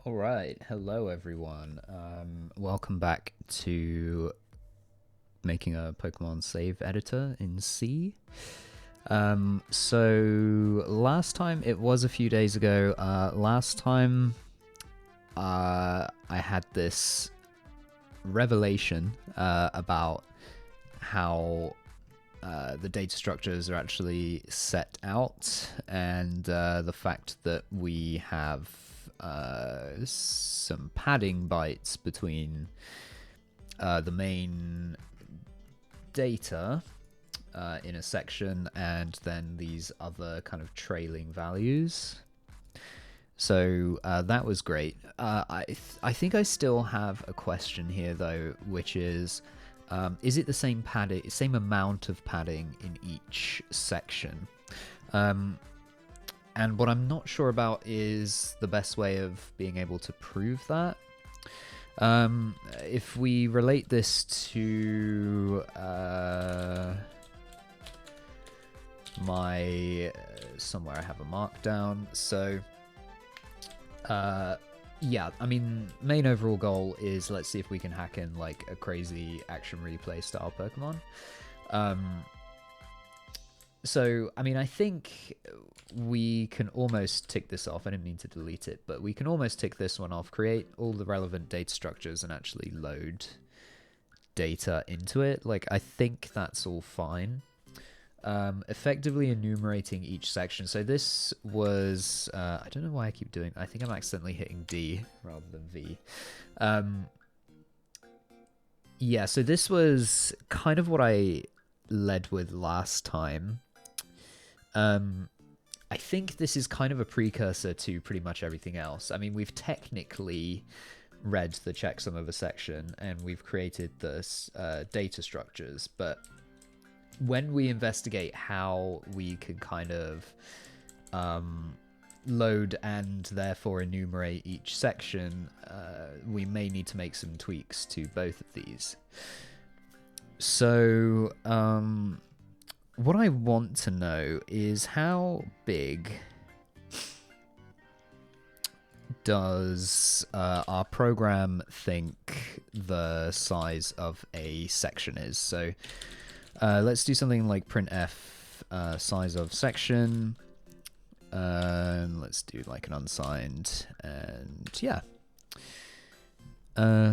All right, hello everyone. Welcome back to making a Pokemon save editor in C. So last time, it was a few days ago. Last time, I had this revelation about how the data structures are actually set out, and the fact that we have some padding bytes between the main data in a section and then these other kind of trailing values. So that was great. I think I still have a question here though, which is it the same padding, same amount of padding in each section? And what I'm not sure about is the best way of being able to prove that. If we relate this to my somewhere I have a markdown. So yeah, I mean, main overall goal is let's see if we can hack in like a crazy action replay style Pokemon. So, I mean, I think we can almost tick this off. I didn't mean to delete it, but we can almost tick this one off, create all the relevant data structures and actually load data into it. Like, I think that's all fine. Effectively enumerating each section. So this was, I don't know why I keep doing, I think I'm accidentally hitting D rather than V. Yeah, so this was kind of what I led with last time. I think this is kind of a precursor to pretty much everything else. I mean, we've technically read the checksum of a section and we've created the data structures, but when we investigate how we can kind of load and therefore enumerate each section, we may need to make some tweaks to both of these. So what I want to know is how big does our program think the size of a section is? So let's do something like printf size of section, and let's do like an unsigned, and yeah.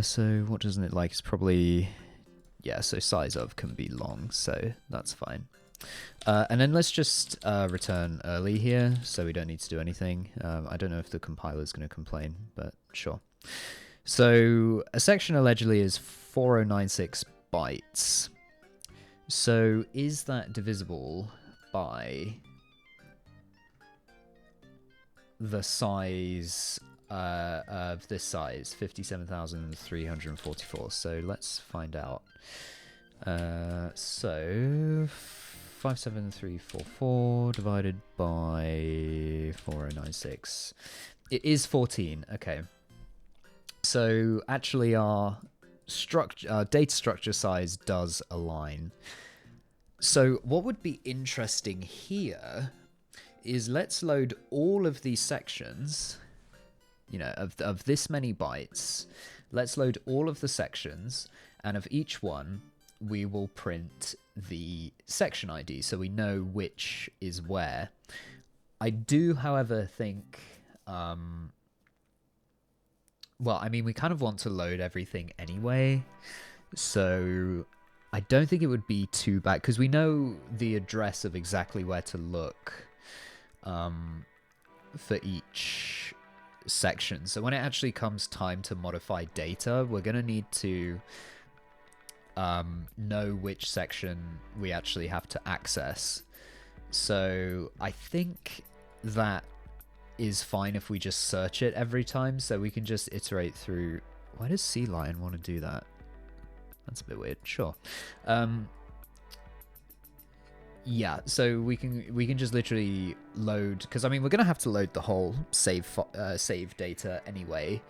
So what doesn't it like? It's probably, yeah, so size of can be long, so that's fine. And then let's just return early here, so we don't need to do anything. I don't know if the compiler is going to complain, but sure. So a section allegedly is 4096 bytes. So is that divisible by the size of this size, 57,344? So let's find out. So 57344 divided by 4096. It is 14. Okay. So actually our data structure size does align. So what would be interesting here is let's load all of these sections, you know, of this many bytes. Let's load all of the sections, and of each one we will print the section ID so we know which is where. I do, however, think well, I mean, we kind of want to load everything anyway, so I don't think it would be too bad, because we know the address of exactly where to look for each section. So when it actually comes time to modify data, we're going to need to know which section we actually have to access. So I think that is fine if we just search it every time, so we can just iterate through. Why does Sea Lion want to do that? That's a bit weird. Sure. Yeah, so we can just literally load, because I mean we're gonna have to load the whole save data anyway.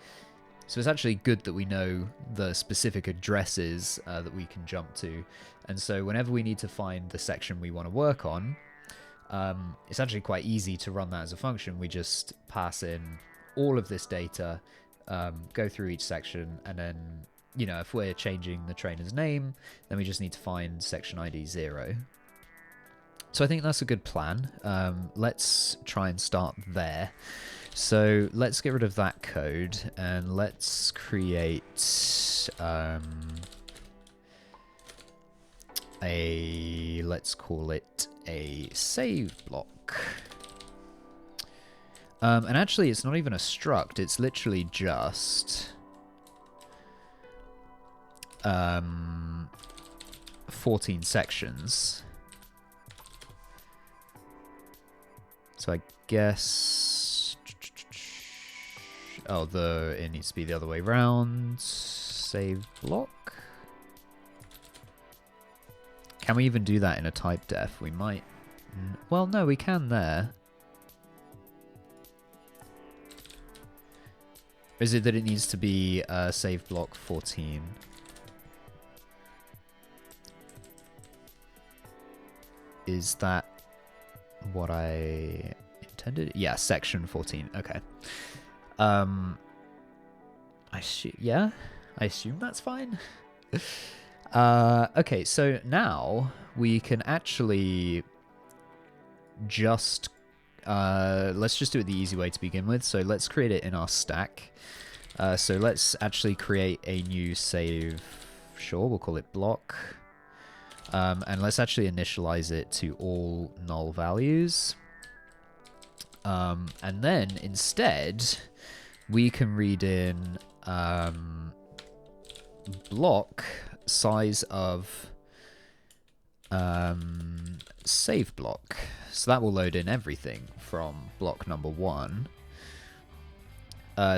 So it's actually good that we know the specific addresses that we can jump to, and so whenever we need to find the section we want to work on, it's actually quite easy to run that as a function. We just pass in all of this data, go through each section, and then, you know, if we're changing the trainer's name, then we just need to find section ID 0. So I think that's a good plan. Let's try and start there. So let's get rid of that code, and let's create let's call it a save block. And actually, it's not even a struct. It's literally just 14 sections. So I guess... Oh, it needs to be the other way around. Save block. Can we even do that in a type def? We might... Well, no, we can there. Is it that it needs to be save block 14? Is that what I intended? Yeah, section 14. Okay. I assume that's fine. Okay, so now we can actually just let's just do it the easy way to begin with. So let's create it in our stack. So let's actually create a new save. Sure, we'll call it block. And let's actually initialize it to all null values. And then instead, we can read in block size of save block. So that will load in everything from block number 1.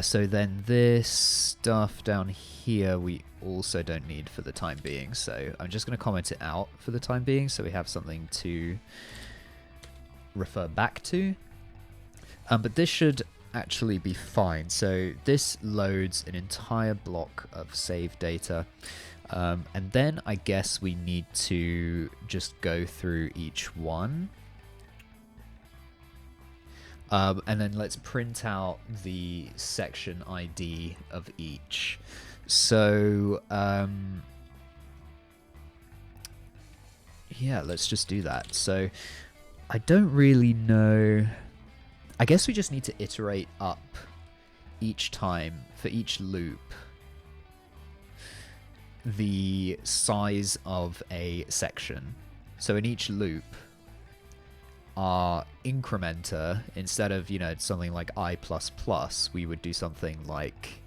So then this stuff down here we also don't need for the time being. So I'm just going to comment it out for the time being so we have something to refer back to. But this should actually be fine. So this loads an entire block of save data. And then I guess we need to just go through each one. And then let's print out the section ID of each. So, yeah, let's just do that. So, I don't really know. I guess we just need to iterate up each time for each loop the size of a section. So in each loop, our incrementer, instead of, you know, something like I++, we would do something like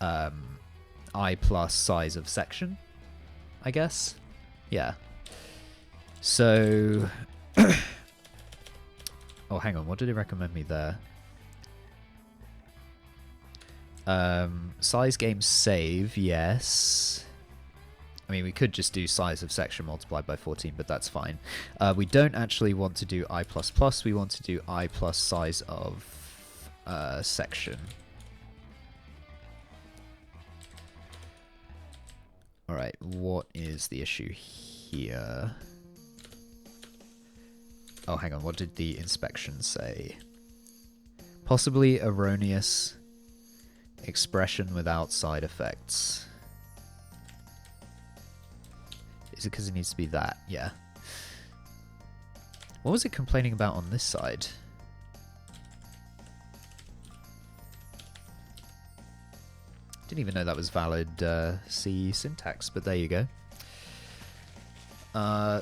I plus size of section, I guess. Yeah. So... oh, hang on, what did it recommend me there? Size game save, yes. I mean, we could just do size of section multiplied by 14, but that's fine. We don't actually want to do I++, we want to do I plus size of section. Alright, what is the issue here? Oh, hang on, what did the inspection say? Possibly erroneous expression without side effects. Is it because it needs to be that? Yeah. What was it complaining about on this side? Didn't even know that was valid C syntax, but there you go.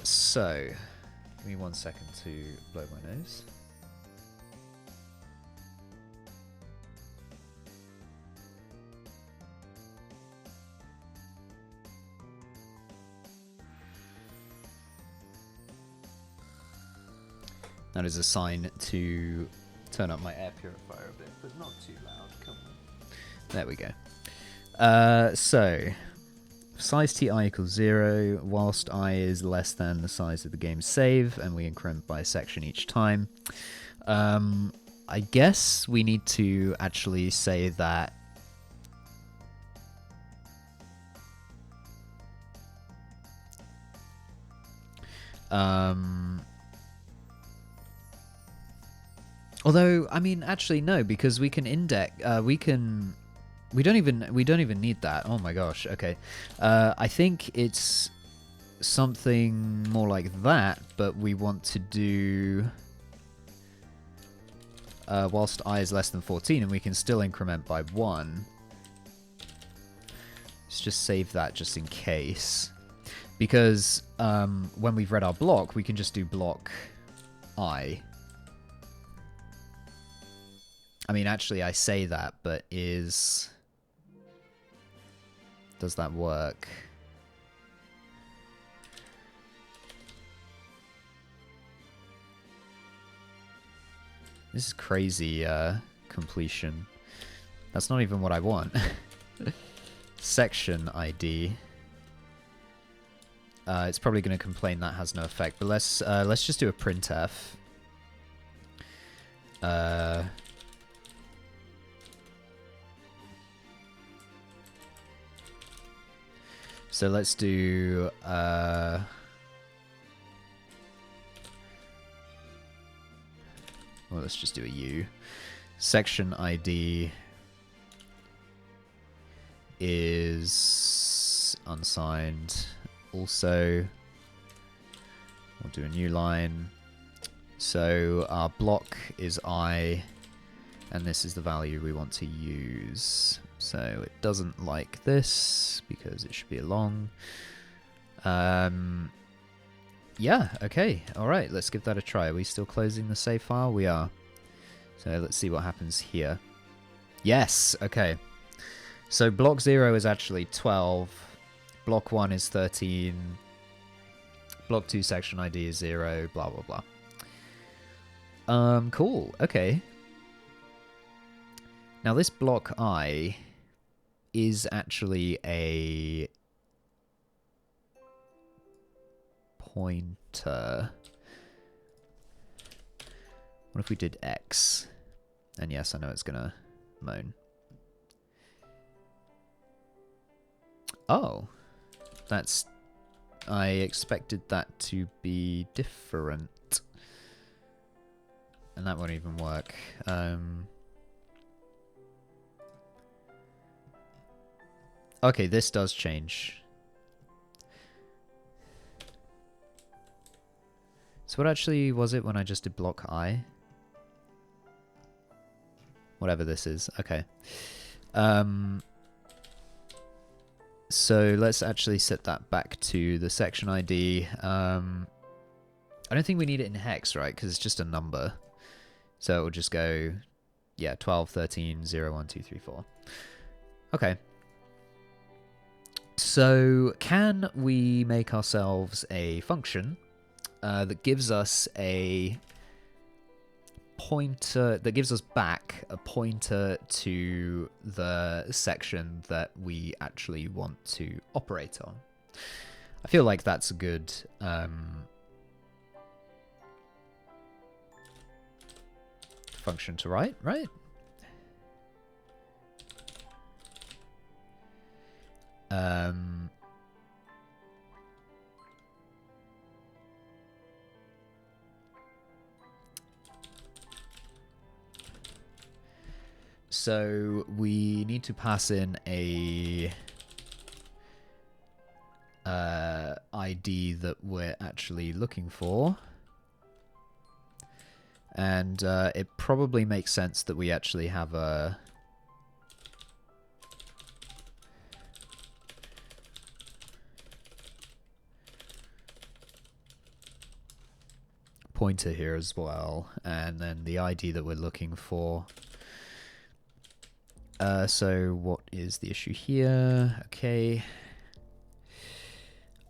So, give me 1 second to blow my nose. That is a sign to turn up my air purifier a bit, but not too loud. Come on. There we go. So, size ti equals 0, whilst I is less than the size of the game save, and we increment by a section each time. I guess we need to actually say that although, I mean, actually no, because we can index, we can We don't even need that. Oh my gosh. Okay. I think it's something more like that, but we want to do whilst I is less than 14, and we can still increment by 1. Let's just save that just in case. Because when we've read our block, we can just do block I. I mean, actually, I say that, but does that work? This is crazy completion. That's not even what I want. Section ID. It's probably going to complain that has no effect, but let's just do a printf. So let's do well, let's just do a U. Section ID is unsigned. Also, we'll do a new line. So our block is I, and this is the value we want to use. So it doesn't like this because it should be a long. Yeah, okay. All right, let's give that a try. Are we still closing the save file? We are. So let's see what happens here. Yes, okay. So block 0 is actually 12. Block 1 is 13. Block 2 section ID is 0, blah, blah, blah. Cool, okay. Now this block I is actually a pointer. What if we did X? And yes, I know it's gonna moan. Oh, that's... I expected that to be different. And that won't even work. Okay, this does change. So what actually was it when I just did block I? Whatever this is. Okay. So let's actually set that back to the section ID. I don't think we need it in hex, right? Because it's just a number. So it will just go, yeah, 12, 13, 0, 1, 2, 3, 4. Okay. So can we make ourselves a function that gives us a pointer, that gives us back a pointer to the section that we actually want to operate on? I feel like that's a good function to write, right? So we need to pass in a ID that we're actually looking for. And it probably makes sense that we actually have a pointer here as well, and then the ID that we're looking for. So what is the issue here? Okay.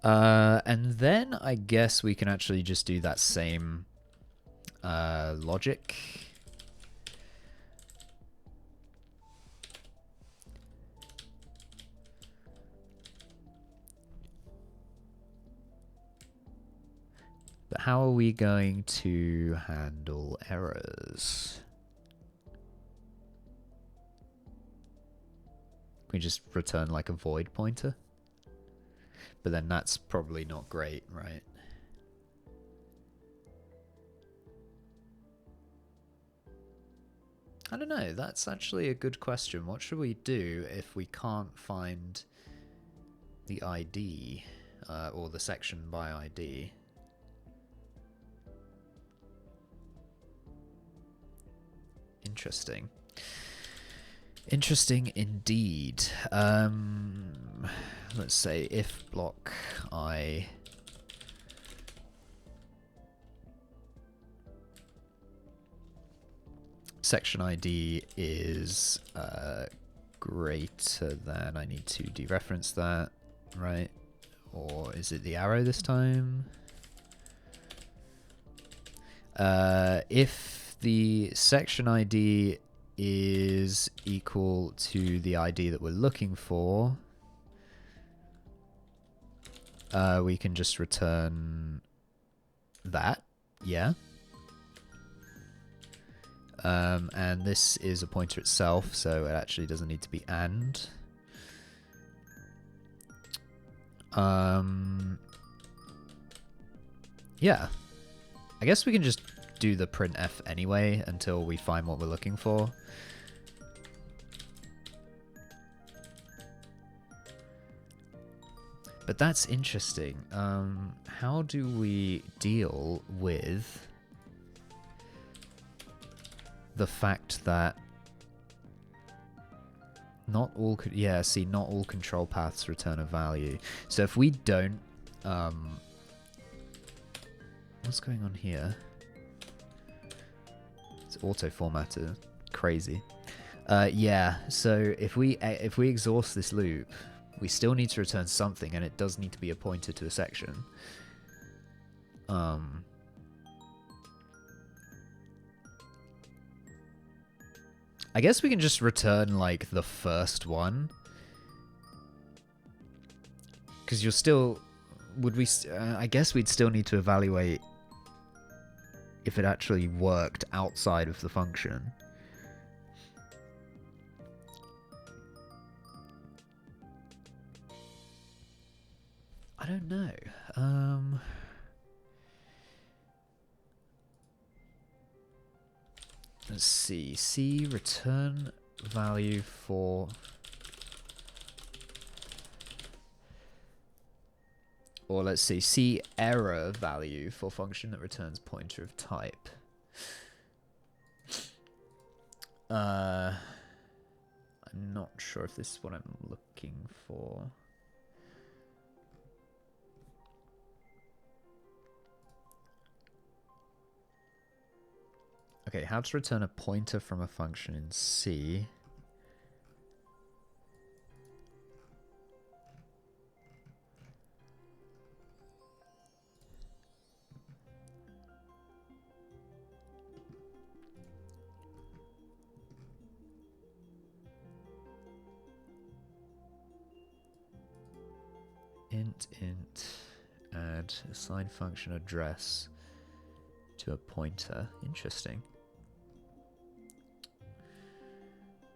And then I guess we can actually just do that same logic. But how are we going to handle errors? Can we just return like a void pointer? But then that's probably not great, right? I don't know. That's actually a good question. What should we do if we can't find the ID or the section by ID? Interesting. Interesting indeed. Let's say if block I section ID is greater than, I need to dereference that, right? Or is it the arrow this time? If the section ID is equal to the ID that we're looking for, we can just return that, yeah. And this is a pointer itself, so it actually doesn't need to be AND. Yeah. I guess we can just do the printf anyway until we find what we're looking for. But that's interesting. How do we deal with the fact that not all not all control paths return a value. So if we don't what's going on here? It's auto formatted. Crazy. Yeah, so if we exhaust this loop, we still need to return something, and it does need to be a pointer to a section. I guess we can just return, like, the first one. Because you're still... Would we... I guess we'd still need to evaluate if it actually worked outside of the function. I don't know. Let's see. C return value for... Or let's see. C error value for function that returns pointer of type. I'm not sure if this is what I'm looking for. Okay, how to return a pointer from a function in C. Int, add assign function address to a pointer. Interesting.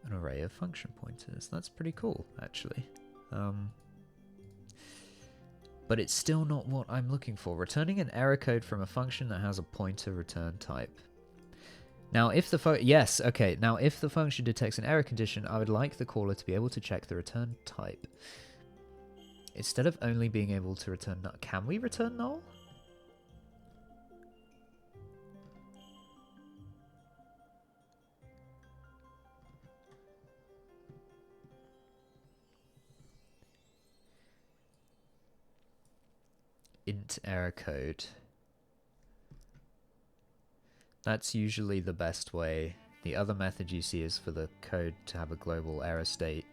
An array of function pointers. That's pretty cool, actually. But it's still not what I'm looking for. Returning an error code from a function that has a pointer return type. Now, if the yes, okay. Now, if the function detects an error condition, I would like the caller to be able to check the return type. Instead of only being able to return null. Can we return null? Int error code. That's usually the best way. The other method you see is for the code to have a global error state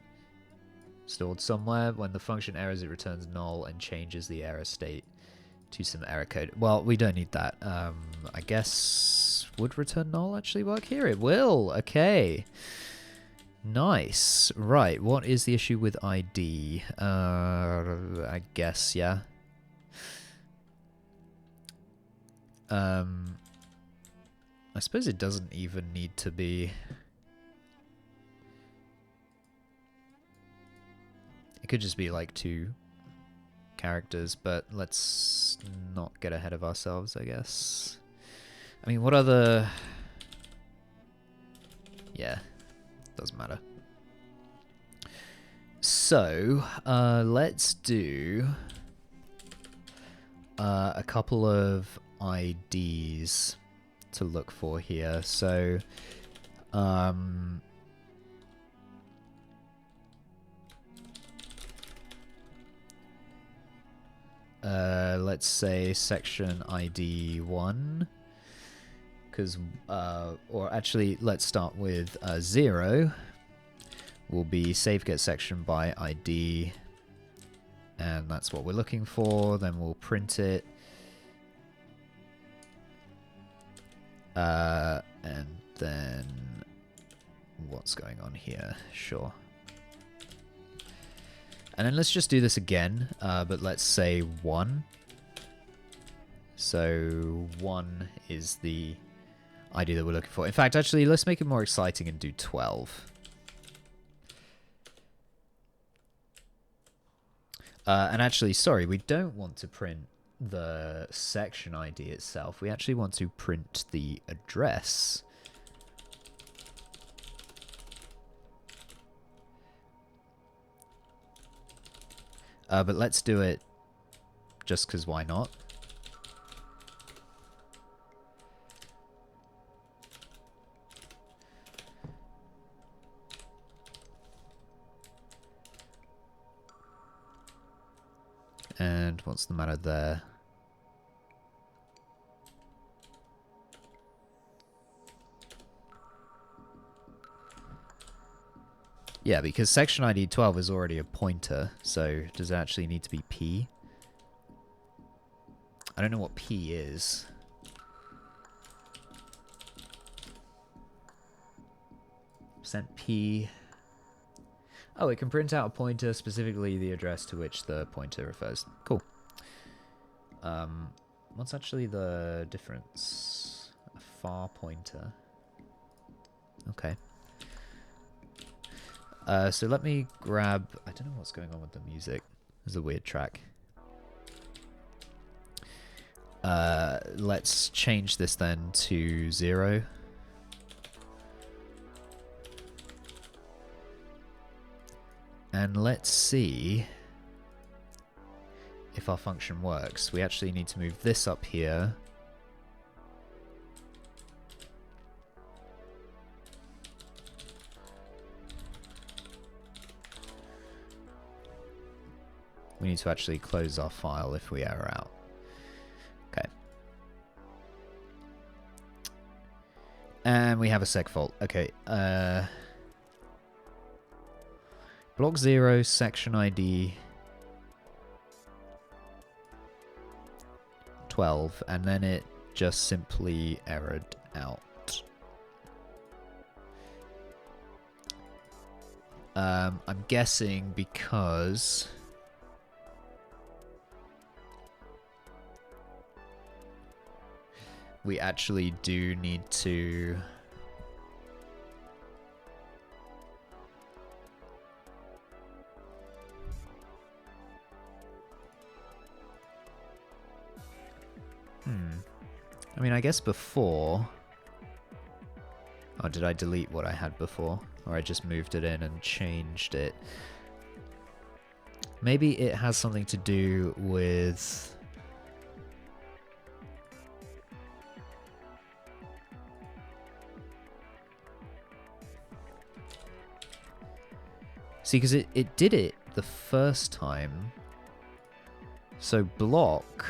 stored somewhere. When the function errors, it returns null and changes the error state to some error code. Well, we don't need that. I guess would return null actually work here? It will. Okay. Nice. Right. What is the issue with ID? I guess, yeah. I suppose it doesn't even need to be... It could just be like 2 characters, but let's not get ahead of ourselves, I guess. I mean, what other... Yeah, doesn't matter. So, let's do a couple of IDs to look for here. So, let's say section ID 1, because, or actually, let's start with 0. Will be save get section by ID, and that's what we're looking for. Then we'll print it, and then what's going on here? Sure. And then let's just do this again, but let's say 1. So 1 is the ID that we're looking for. In fact, actually, let's make it more exciting and do 12. And actually, sorry, we don't want to print the section ID itself. We actually want to print the address. But let's do it just because why not? And what's the matter there? Yeah, because section ID 12 is already a pointer, so does it actually need to be P? I don't know what P is. %P. Oh, it can print out a pointer, specifically the address to which the pointer refers. Cool. What's actually the difference? A far pointer. Okay. So let me grab... I don't know what's going on with the music. There's a weird track. Let's change this then to 0. And let's see if our function works. We actually need to move this up here. We need to actually close our file if we error out. Okay. And we have a seg fault. Okay. Block 0, section ID 12, and then it just simply errored out. I'm guessing because we actually do need to I mean, I guess before... Oh, did I delete what I had before? Or I just moved it in and changed it? Maybe it has something to do with... See, because it did it the first time. So block...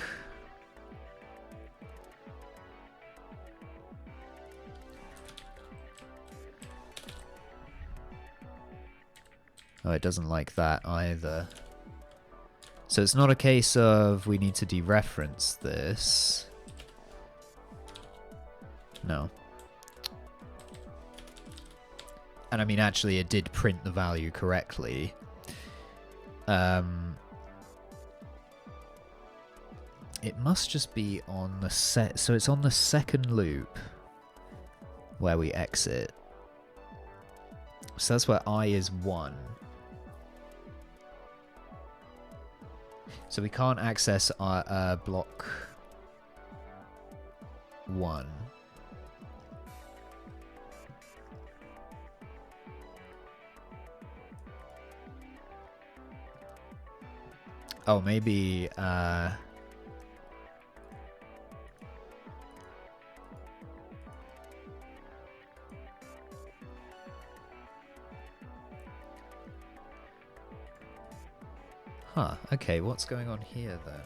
Oh, it doesn't like that either. So it's not a case of we need to dereference this. No. And I mean, actually, it did print the value correctly. It must just be on the set. So it's on the second loop where we exit. So that's where I is 1. So we can't access our block 1. Oh, maybe, huh, okay, what's going on here then?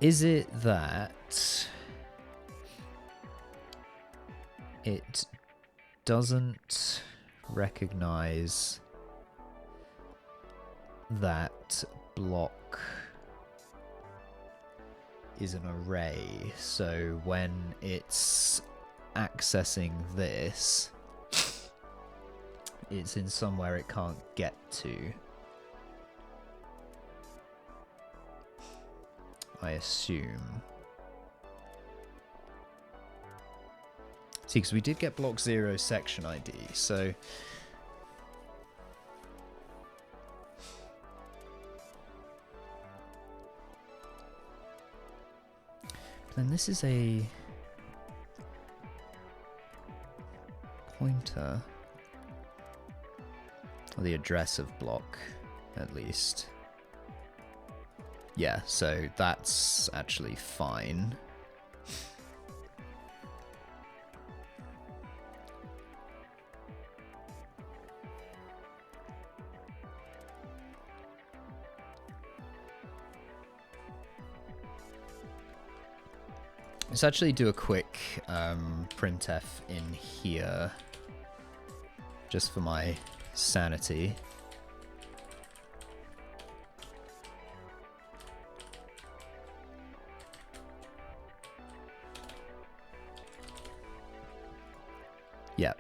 Is it that it doesn't recognize that block is an array, so when it's accessing this, it's in somewhere it can't get to, I assume. See, because we did get block 0 section ID, so then this is a pointer, or the address of block, at least. Yeah, so that's actually fine. Let's actually do a quick printf in here, just for my sanity. Yeah,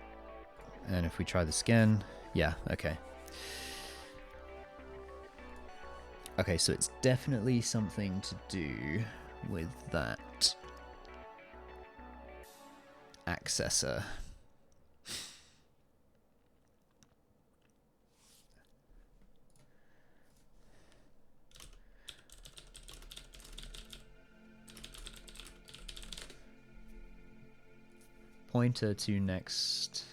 and if we try this again, yeah, okay. Okay, so it's definitely something to do with that accessor. Pointer to next.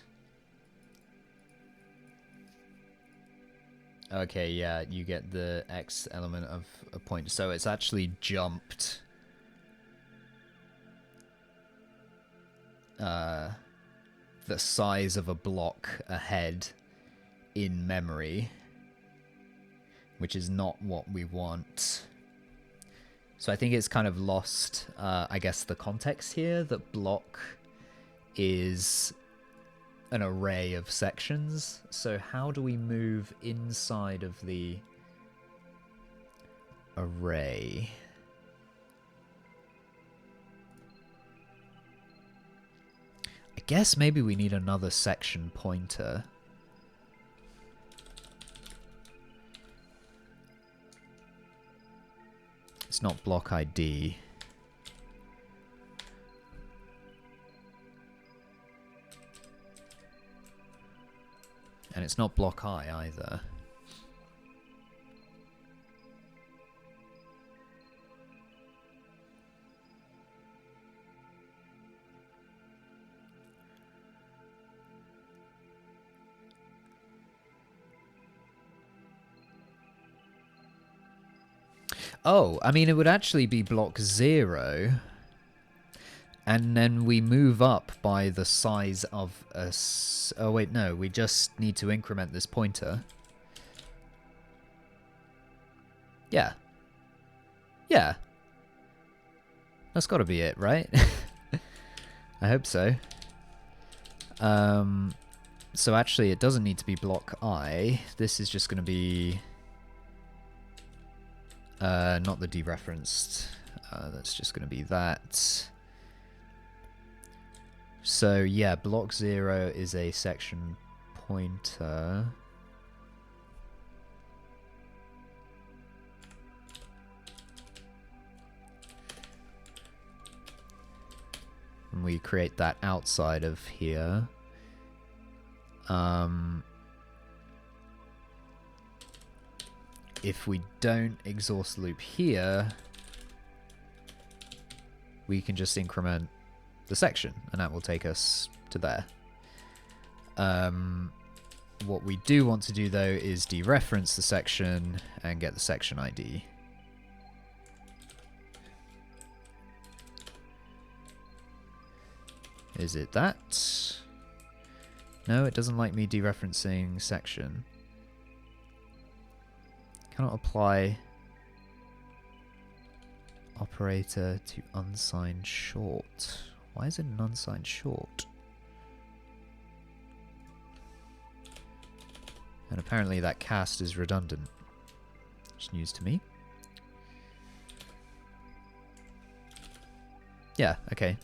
Okay, yeah, you get the X element of a pointer, so it's actually jumped the size of a block ahead in memory, which is not what we want. So I think it's kind of lost, I guess, the context here, that block is an array of sections. So how do we move inside of the array? I guess maybe we need another section pointer. It's not block ID. And it's not block I either. Oh, I mean, it would actually be block 0. And then we move up by the size of a... Oh, wait, no. We just need to increment this pointer. Yeah. Yeah. That's got to be it, right? I hope so. So actually, it doesn't need to be block I. This is just going to be... not the dereferenced. That's just going to be that. So yeah, block 0 is a section pointer. And we create that outside of here. If we don't exhaust loop here, we can just increment the section, and that will take us to there. What we do want to do though is dereference the section and get the section ID. Is it that? No, it doesn't like me dereferencing section. Cannot apply operator to unsigned short. Why is it an unsigned short? And apparently that cast is redundant. It's news to me. Yeah, okay.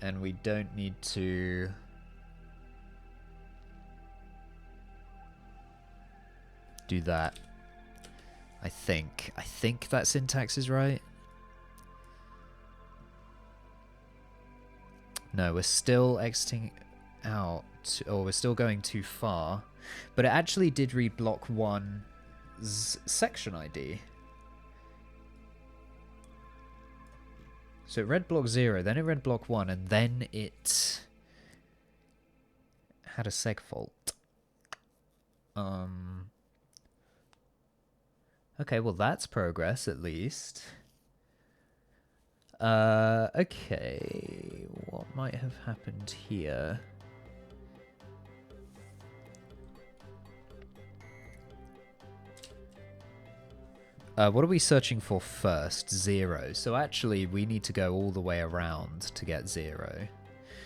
And we don't need to do that. I think that syntax is right. No, we're still exiting out, or we're still going too far. But it actually did read block 1's section ID. So it read block 0, then it read block 1, and then it had a seg fault. Okay, well that's progress at least. Okay, what might have happened here? What are we searching for first? 0. So actually we need to go all the way around to get 0.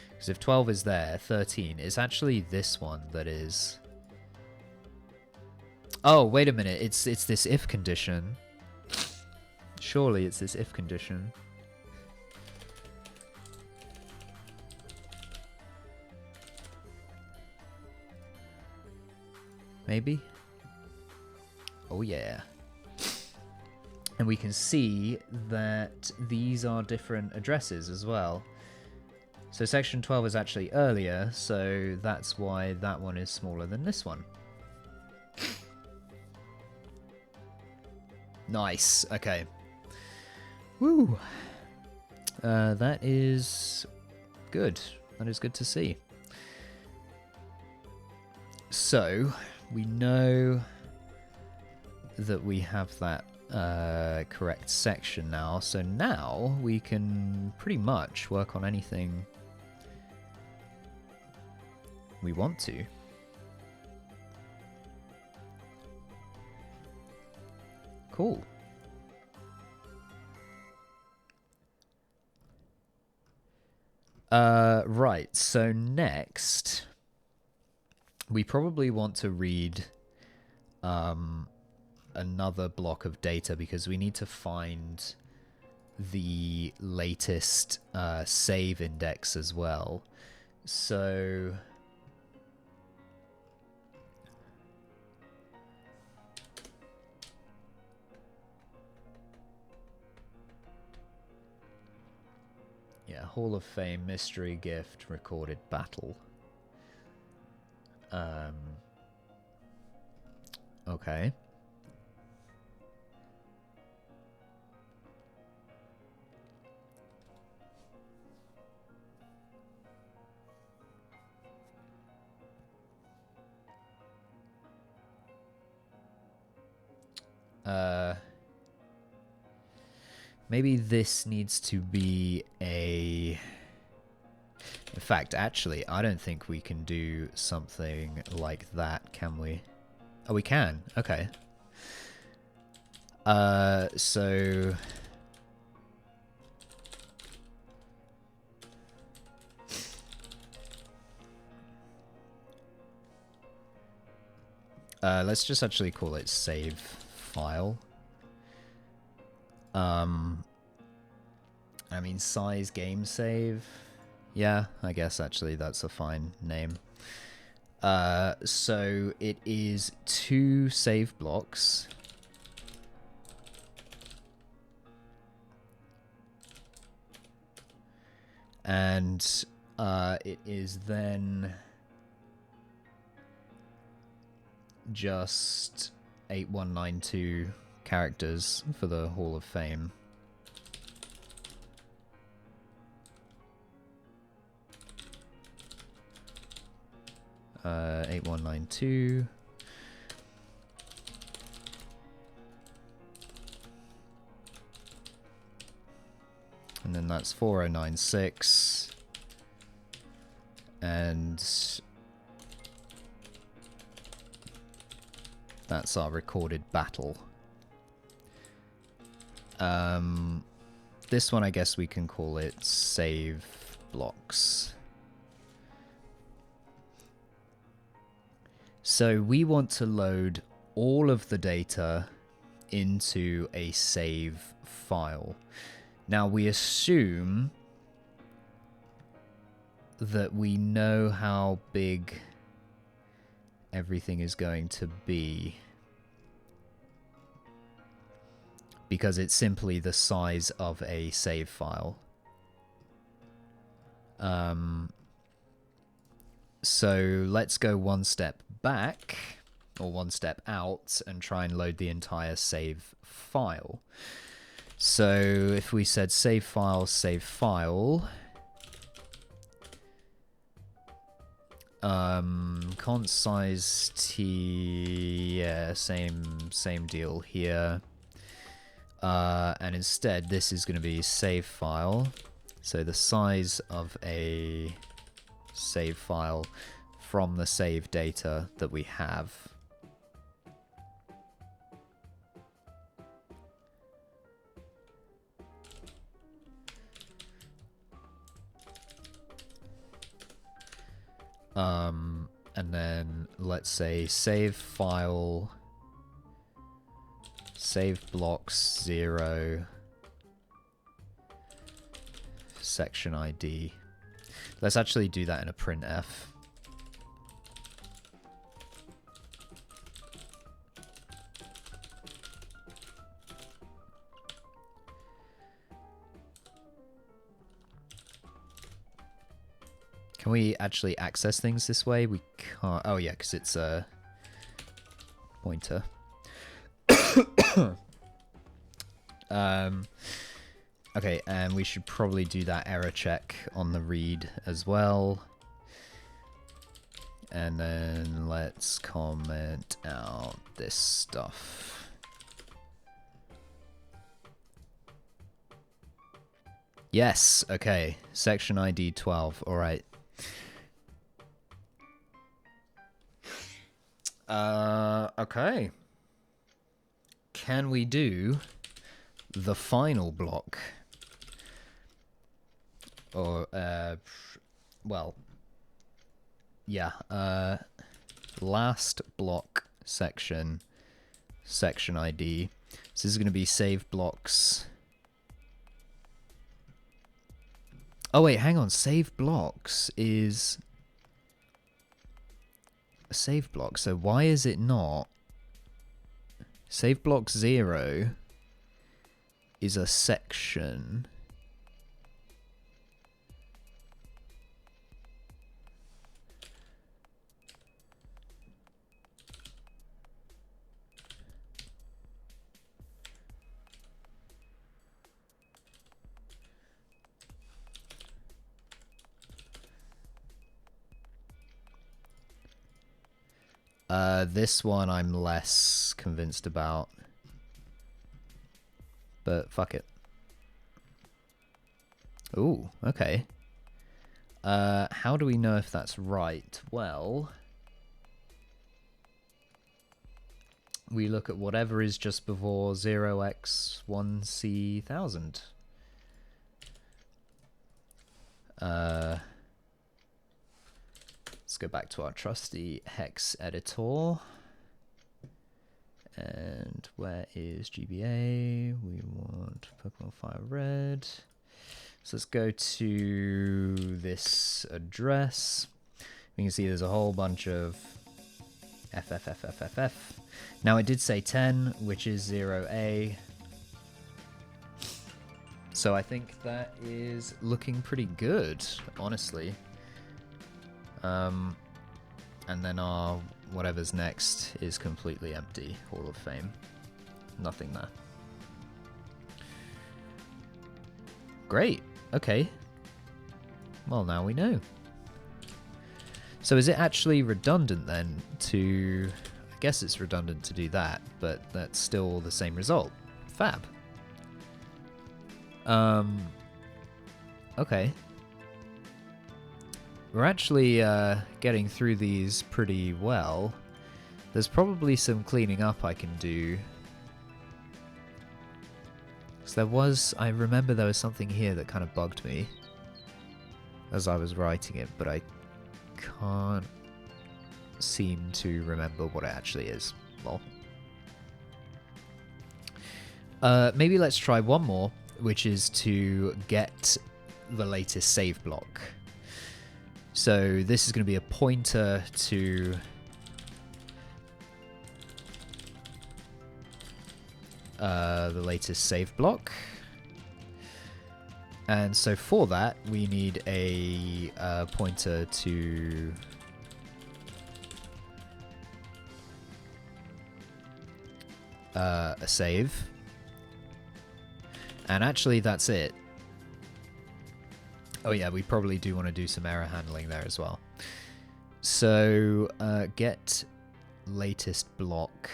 Because if 12 is there, 13 is actually this one that is... Oh, wait a minute. It's this if condition. Surely it's this if condition. Maybe? Oh yeah. And we can see that these are different addresses as well. So section 12 is actually earlier, so that's why that one is smaller than this one. Nice. Okay. Woo. That is good. That is good to see. So we know that we have that correct section now. So now we can pretty much work on anything we want to. Cool. Right, so next we probably want to read another block of data because we need to find the latest save index as well. So yeah, Hall of Fame, mystery gift, recorded battle. Okay. Maybe this needs to be a... In fact, actually, I don't think we can do something like that, can we? Oh, we can. Okay. So... let's just actually call it save file. I mean, size game save. Yeah, I guess actually that's a fine name. So it is 2 save blocks. And it is then just 8192 characters for the Hall of Fame. Uh, 8192. And then that's 4096. And that's our recorded battle. This one, I guess we can call it save blocks. So we want to load all of the data into a save file. Now we assume that we know how big everything is going to be, because it's simply the size of a save file. So let's go one step back, or one step out, and try and load the entire save file. So if we said save file, const size t, yeah, same deal here. And instead, this is going to be save file. So the size of a save file from the save data that we have. And then let's say save file, save blocks 0, section ID. Let's actually do that in a printf. Can we actually access things this way? We can't. Oh yeah, because it's a pointer. Okay, and we should probably do that error check on the read as well. And then let's comment out this stuff. Yes, okay. Section ID 12, alright. Okay. Can we do the final block? Or, well, yeah, last block section ID. So this is going to be save blocks. Oh wait, hang on, save blocks is a save block, so why is it not? Save block 0 is a section. This one I'm less convinced about. But fuck it. Ooh, okay. How do we know if that's right? Well, we look at whatever is just before 0x1c1000. Let's go back to our trusty hex editor. And where is GBA? We want Pokemon Fire Red. So let's go to this address. We can see there's a whole bunch of FFFFFF. Now it did say 10, which is 0A. So I think that is looking pretty good, honestly. And then our whatever's next is completely empty. Hall of Fame. Nothing there. Great. Okay. Well, now we know. So is it actually redundant then to... I guess it's redundant to do that, but that's still the same result. Fab. Okay. We're actually getting through these pretty well. There's probably some cleaning up I can do. Because I remember there was something here that kind of bugged me as I was writing it, but I can't seem to remember what it actually is. Well, maybe let's try one more, which is to get the latest save block. So this is going to be a pointer to the latest save block. And so for that, we need a pointer to a save. And actually, that's it. Oh yeah, we probably do want to do some error handling there as well. So get latest block.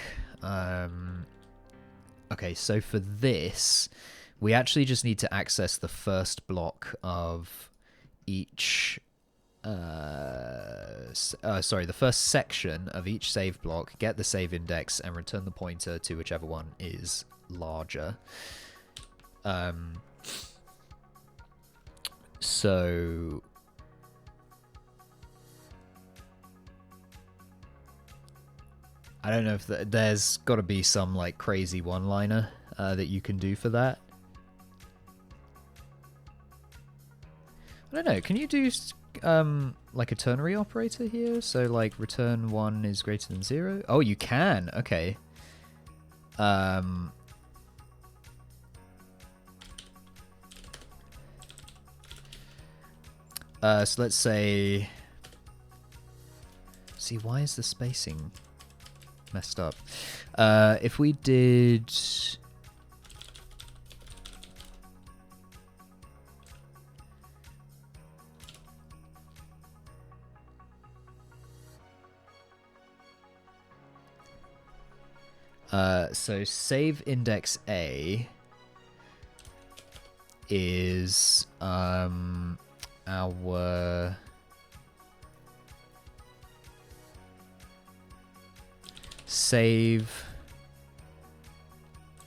Okay, so for this, we actually just need to access the first block of each... sorry, the first section of each save block, get the save index, and return the pointer to whichever one is larger. So... I don't know if there's got to be some like crazy one-liner that you can do for that. I don't know. Can you do like a ternary operator here? So like return 1 is greater than 0? Oh, you can. Okay. So let's say... See, why is the spacing messed up? If we did... so save index A is our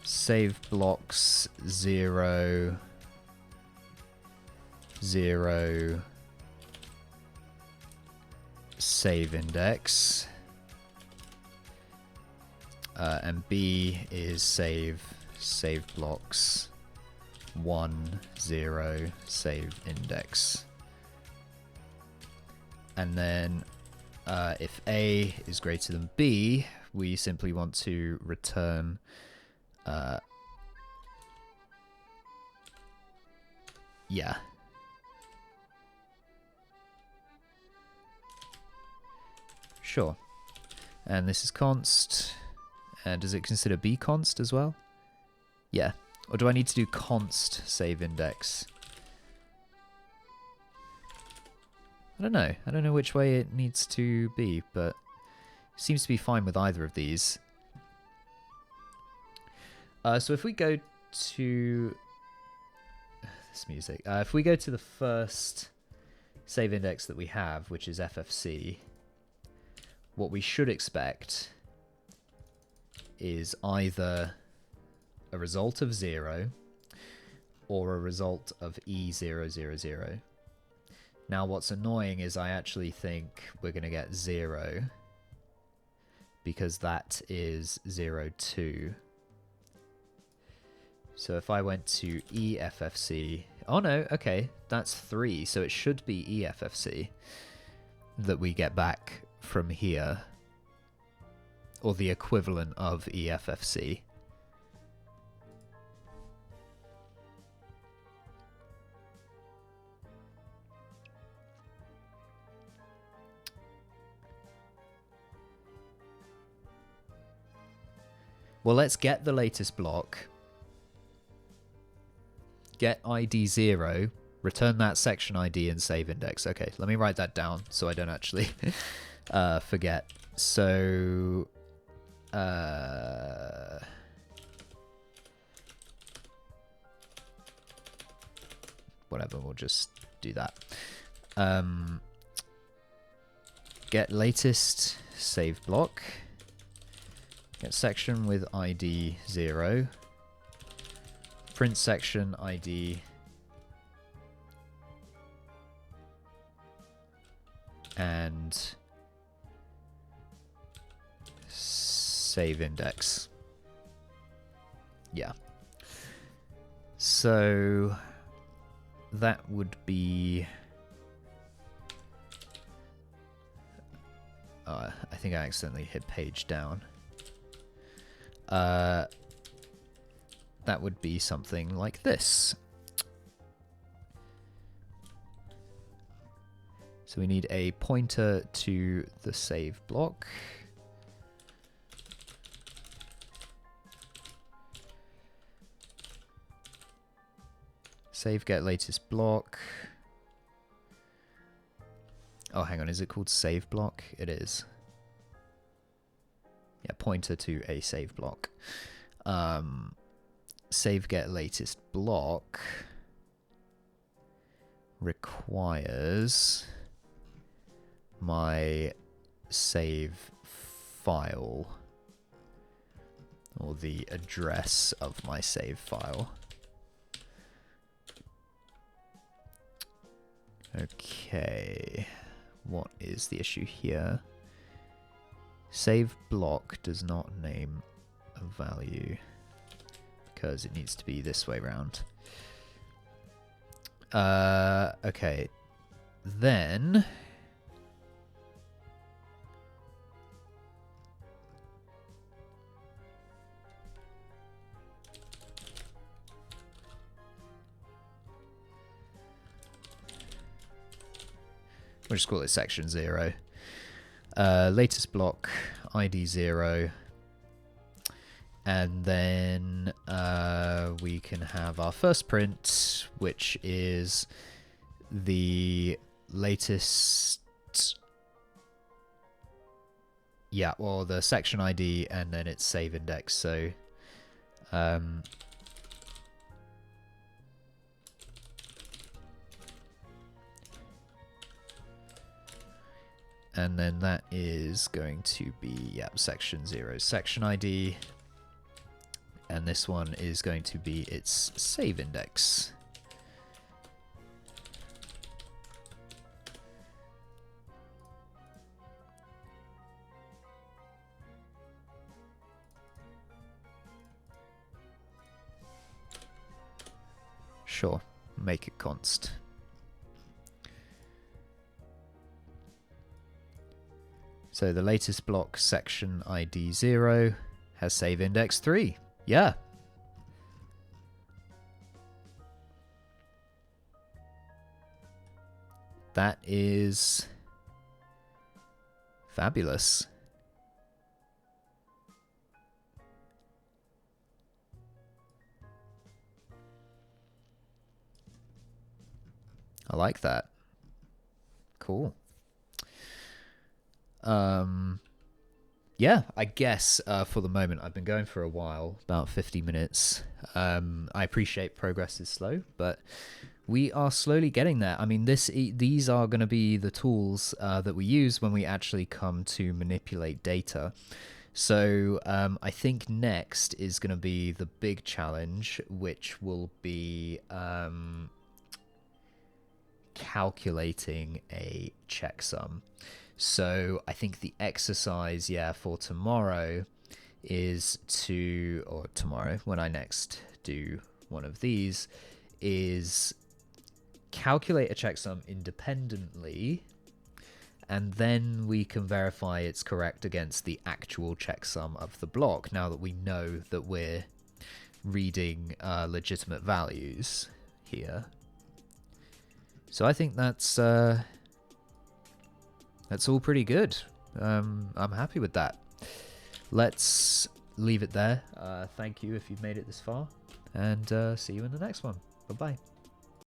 save blocks 0 0 save index. And B is save blocks 1 0 save index. And then if A is greater than B, we simply want to return yeah. Sure. And this is const. And does it consider B const as well? Yeah. Or do I need to do const save index? I don't know. I don't know which way it needs to be, but it seems to be fine with either of these. So if we go to this music, if we go to the first save index that we have, which is FFC, what we should expect is either a result of 0 or a result of E000. Now what's annoying is I actually think we're going to get 0 because that is 02. So if I went to EFFC... Oh no, okay, that's 3, so it should be EFFC that we get back from here. Or the equivalent of EFFC. Well, let's get the latest block. Get ID 0. Return that section ID and save index. Okay, let me write that down so I don't actually forget. So... whatever, we'll just do that. Get latest save block. Get section with ID 0. Print section ID. And save index. Yeah. So that would be... I think I accidentally hit page down. That would be something like this. So we need a pointer to the save block. Save get latest block. Oh, hang on, is it called save block? It is. Yeah, pointer to a save block. Save get latest block requires my save file, or the address of my save file. Okay, what is the issue here? Save block does not name a value because it needs to be this way round. Okay, then we'll just call it section 0. Latest block ID 0, and then we can have our first print, which is the latest, yeah, well, the section ID and then its save index. So and then that is going to be, yeah, section 0 section ID. And this one is going to be its save index. Sure, make it const. So the latest block section ID 0 has save index 3. Yeah. That is fabulous. I like that. Cool. Yeah, I guess for the moment, I've been going for a while, about 50 minutes. I appreciate progress is slow, but we are slowly getting there. I mean, these are going to be the tools that we use when we actually come to manipulate data. So I think next is going to be the big challenge, which will be calculating a checksum. So I think the exercise, yeah, for tomorrow is to, or tomorrow when I next do one of these, is calculate a checksum independently, and then we can verify it's correct against the actual checksum of the block, now that we know that we're reading legitimate values here. So I think that's all pretty good. I'm happy with that. Let's leave it there. Thank you if you've made it this far, and see you in the next one. Bye bye.